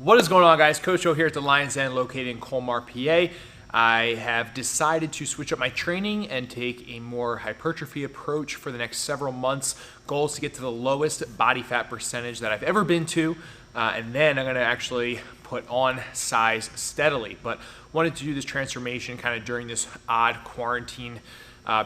What is going on, guys? Coach O here at the Lion's Den located in Colmar, PA. I have decided to switch up my training and take a more hypertrophy approach for the next several months. Goal is to get to the lowest body fat percentage that I've ever been to, and then I'm going to actually put on size steadily. But wanted to do this transformation kind of during this odd quarantine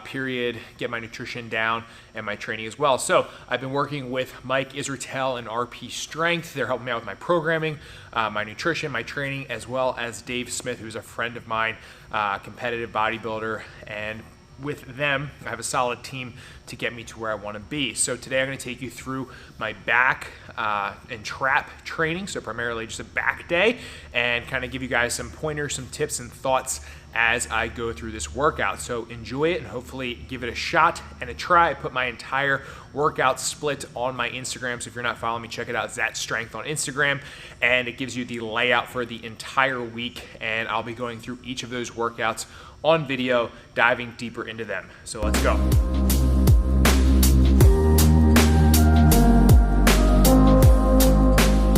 period, get my nutrition down and my training as well. So I've been working with Mike Israetel and RP Strength. They're helping me out with my programming, my nutrition, my training, as well as Dave Smith, who's a friend of mine, competitive bodybuilder. And with them, I have a solid team to get me to where I want to be. So today I'm going to take you through my back and trap training, so primarily just a back day, and kind of give you guys some pointers, some tips and thoughts as I go through this workout. So enjoy it and hopefully give it a shot and a try. I put my entire workout split on my Instagram, so if you're not following me, check it out, Zat Strength on Instagram, and it gives you the layout for the entire week, and I'll be going through each of those workouts on video, diving deeper into them. So let's go.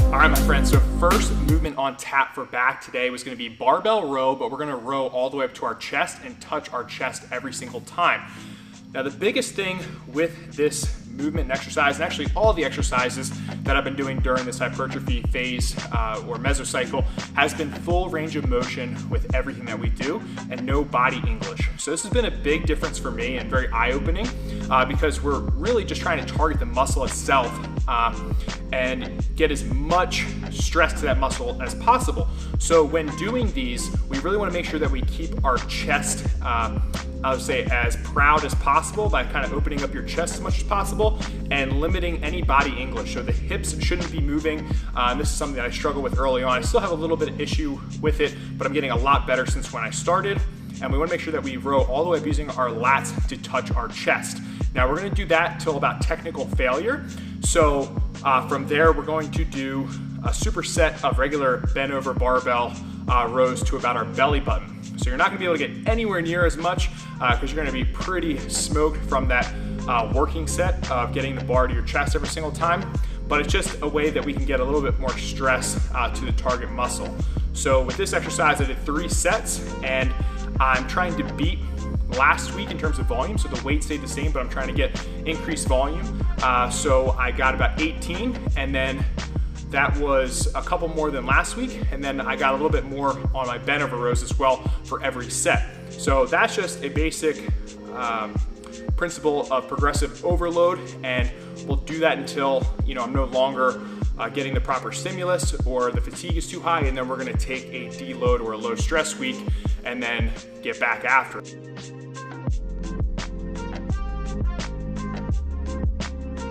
All right, my friends, so first movement on tap for back today was gonna be barbell row, but we're gonna row all the way up to our chest and touch our chest every single time. Now, the biggest thing with this movement and exercise, and actually all the exercises that I've been doing during this hypertrophy phase or mesocycle, has been full range of motion with everything that we do and no body English. So this has been a big difference for me and very eye-opening because we're really just trying to target the muscle itself and get as much stress to that muscle as possible. So when doing these, we really want to make sure that we keep our chest, I would say, as proud as possible by kind of opening up your chest as much as possible and limiting any body English. So the hips shouldn't be moving. This is something that I struggled with early on. I still have a little bit of issue with it, but I'm getting a lot better since when I started. And we want to make sure that we row all the way up using our lats to touch our chest. Now we're going to do that till about technical failure. So from there, we're going to do a superset of regular bent over barbell rows to about our belly button. So you're not gonna be able to get anywhere near as much because you're gonna be pretty smoked from that working set of getting the bar to your chest every single time. But it's just a way that we can get a little bit more stress to the target muscle. So with this exercise, I did 3 sets, and I'm trying to beat last week in terms of volume. So the weight stayed the same, but I'm trying to get increased volume. So I got about 18, and then that was a couple more than last week, and then I got a little bit more on my bent over rows as well for every set. So that's just a basic principle of progressive overload, and we'll do that until I'm no longer getting the proper stimulus or the fatigue is too high, and then we're gonna take a deload or a low stress week and then get back after it.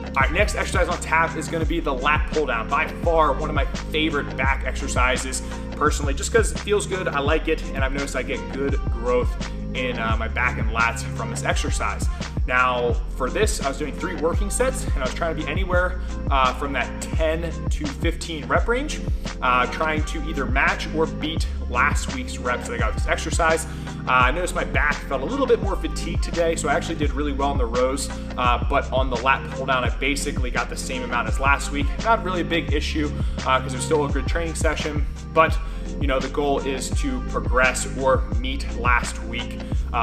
All right, next exercise on tap is gonna be the lat pull down. By far, one of my favorite back exercises, personally, just because it feels good, I like it, and I've noticed I get good growth in my back and lats from this exercise. Now, for this, I was doing 3 working sets, and I was trying to be anywhere from that 10 to 15 rep range, trying to either match or beat last week's reps that I got with this exercise. I noticed my back felt a little bit more fatigued today, so I actually did really well in the rows, but on the lat pull down, I basically got the same amount as last week. Not really a big issue because it was still a good training session, but the goal is to progress or meet last week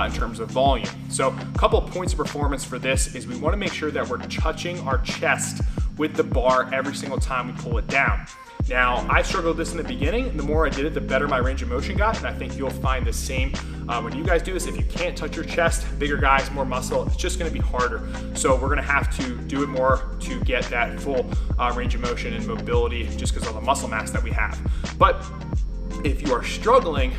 in terms of volume. So a couple of points of performance for this is we want to make sure that we're touching our chest with the bar every single time we pull it down. Now, I struggled with this in the beginning, and the more I did it, the better my range of motion got, and I think you'll find the same when you guys do this. If you can't touch your chest, bigger guys, more muscle, it's just gonna be harder. So we're gonna have to do it more to get that full range of motion and mobility just because of the muscle mass that we have. But if you are struggling,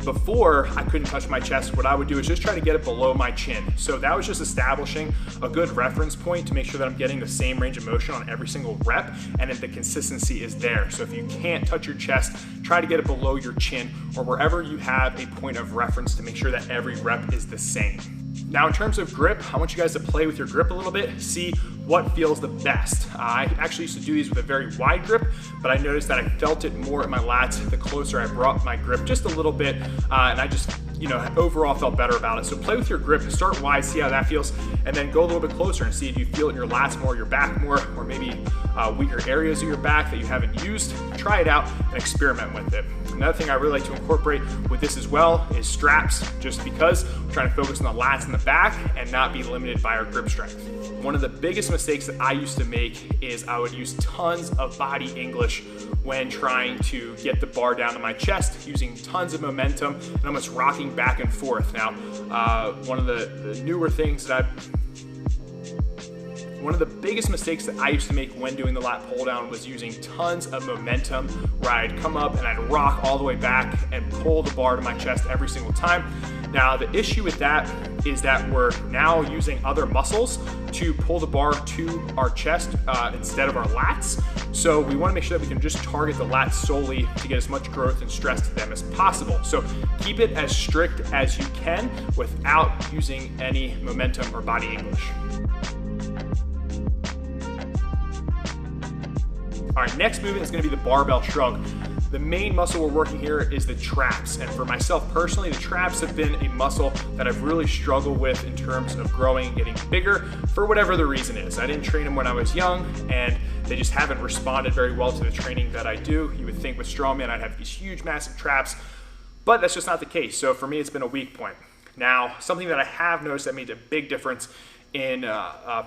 before I couldn't touch my chest, what I would do is just try to get it below my chin. So that was just establishing a good reference point to make sure that I'm getting the same range of motion on every single rep and that the consistency is there. So if you can't touch your chest, try to get it below your chin or wherever you have a point of reference to make sure that every rep is the same. Now, in terms of grip, I want you guys to play with your grip a little bit, see what feels the best. I actually used to do these with a very wide grip, but I noticed that I felt it more in my lats the closer I brought my grip just a little bit, and I just overall felt better about it. So play with your grip, start wide, see how that feels, and then go a little bit closer and see if you feel it in your lats more, your back more, or maybe weaker areas of your back that you haven't used. Try it out and experiment with it. Another thing I really like to incorporate with this as well is straps, just because we're trying to focus on the lats in the back and not be limited by our grip strength. One of the biggest mistakes that I used to make is I would use tons of body English when trying to get the bar down to my chest, using tons of momentum and almost rocking back and forth. Now, one of the newer things that one of the biggest mistakes that I used to make when doing the lat pull down was using tons of momentum, where I'd come up and I'd rock all the way back and pull the bar to my chest every single time. Now, the issue with that is that we're now using other muscles to pull the bar to our chest instead of our lats. So we want to make sure that we can just target the lats solely to get as much growth and stress to them as possible. So keep it as strict as you can without using any momentum or body English. All right, next movement is going to be the barbell shrug. The main muscle we're working here is the traps. And for myself personally, the traps have been a muscle that I've really struggled with in terms of growing and getting bigger for whatever the reason is. I didn't train them when I was young, and they just haven't responded very well to the training that I do. You would think with strongman I'd have these huge, massive traps, but that's just not the case. So for me, it's been a weak point. Now, something that I have noticed that made a big difference in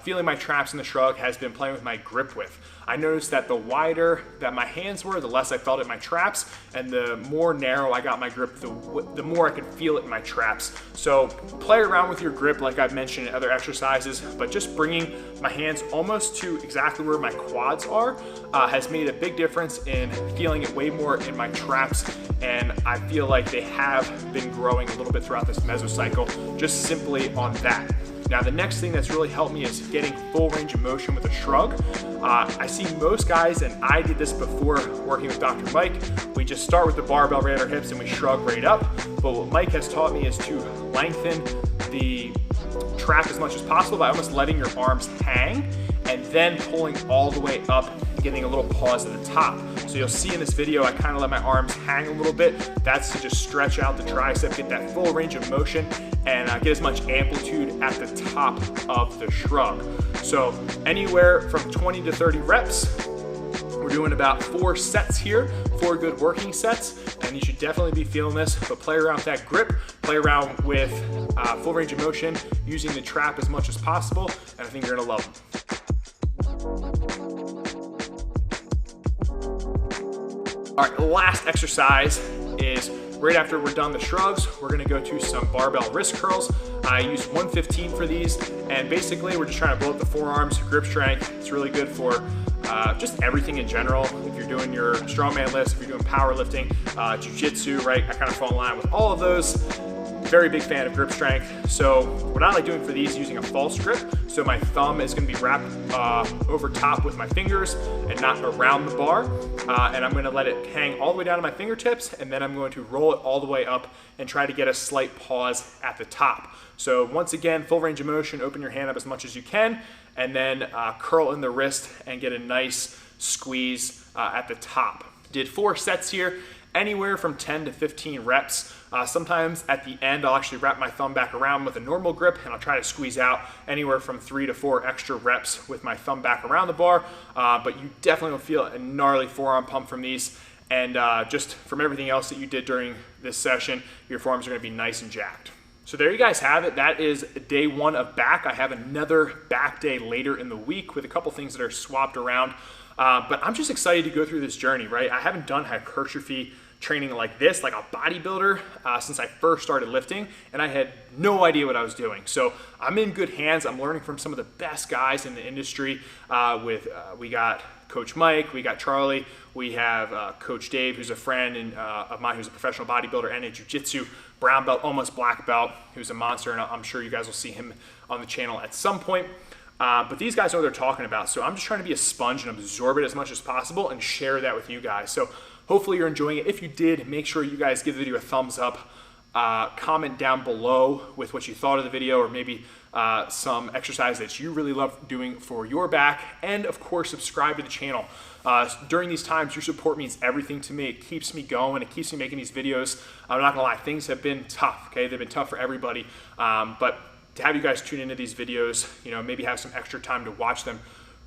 feeling my traps in the shrug has been playing with my grip width. I noticed that the wider that my hands were, the less I felt it in my traps, and the more narrow I got my grip, the more I could feel it in my traps. So play around with your grip like I've mentioned in other exercises, but just bringing my hands almost to exactly where my quads are has made a big difference in feeling it way more in my traps, and I feel like they have been growing a little bit throughout this mesocycle just simply on that. Now, the next thing that's really helped me is getting full range of motion with a shrug. I see most guys, and I did this before working with Dr. Mike, we just start with the barbell right at our hips and we shrug right up. But what Mike has taught me is to lengthen the trap as much as possible by almost letting your arms hang and then pulling all the way up and getting a little pause at the top. So you'll see in this video, I kind of let my arms hang a little bit. That's to just stretch out the tricep, get that full range of motion, and get as much amplitude at the top of the shrug. So anywhere from 20 to 30 reps. We're doing about 4 sets here, 4 good working sets, and you should definitely be feeling this. But play around with that grip, play around with full range of motion, using the trap as much as possible, and I think you're gonna love them. All right, the last exercise is right after we're done the shrugs, we're gonna go to some barbell wrist curls. I use 115 for these, and basically we're just trying to blow up the forearms, grip strength. It's really good for just everything in general. If you're doing your strongman lifts, if you're doing powerlifting, jiu-jitsu, right? I kind of fall in line with all of those. Very big fan of grip strength. So what I like doing for these is using a false grip. So my thumb is gonna be wrapped over top with my fingers and not around the bar. And I'm gonna let it hang all the way down to my fingertips, and then I'm going to roll it all the way up and try to get a slight pause at the top. So once again, full range of motion, open your hand up as much as you can, and then curl in the wrist and get a nice squeeze at the top. Did 4 sets here, anywhere from 10 to 15 reps. Sometimes at the end, I'll actually wrap my thumb back around with a normal grip, and I'll try to squeeze out anywhere from 3 to 4 extra reps with my thumb back around the bar. But you definitely will feel a gnarly forearm pump from these. And just from everything else that you did during this session, your forearms are gonna be nice and jacked. So there you guys have it. That is day 1 of back. I have another back day later in the week with a couple things that are swapped around. But I'm just excited to go through this journey, right? I haven't done hypertrophy training like this, like a bodybuilder, since I first started lifting, and I had no idea what I was doing. So I'm in good hands. I'm learning from some of the best guys in the industry. We got Coach Mike, we got Charlie, we have Coach Dave, who's a friend of mine, who's a professional bodybuilder and a jiu-jitsu brown belt, almost black belt, who's a monster, and I'm sure you guys will see him on the channel at some point. But these guys know what they're talking about, so I'm just trying to be a sponge and absorb it as much as possible and share that with you guys. So hopefully you're enjoying it. If you did, make sure you guys give the video a thumbs up. comment down below with what you thought of the video, or maybe some exercise that you really love doing for your back. And of course, subscribe to the channel. During these times, your support means everything to me. It keeps me going. It keeps me making these videos. I'm not gonna lie, things have been tough, okay? They've been tough for everybody. But to have you guys tune into these videos, you know, maybe have some extra time to watch them,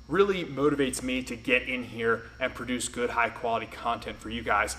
really motivates me to get in here and produce good, high quality content for you guys.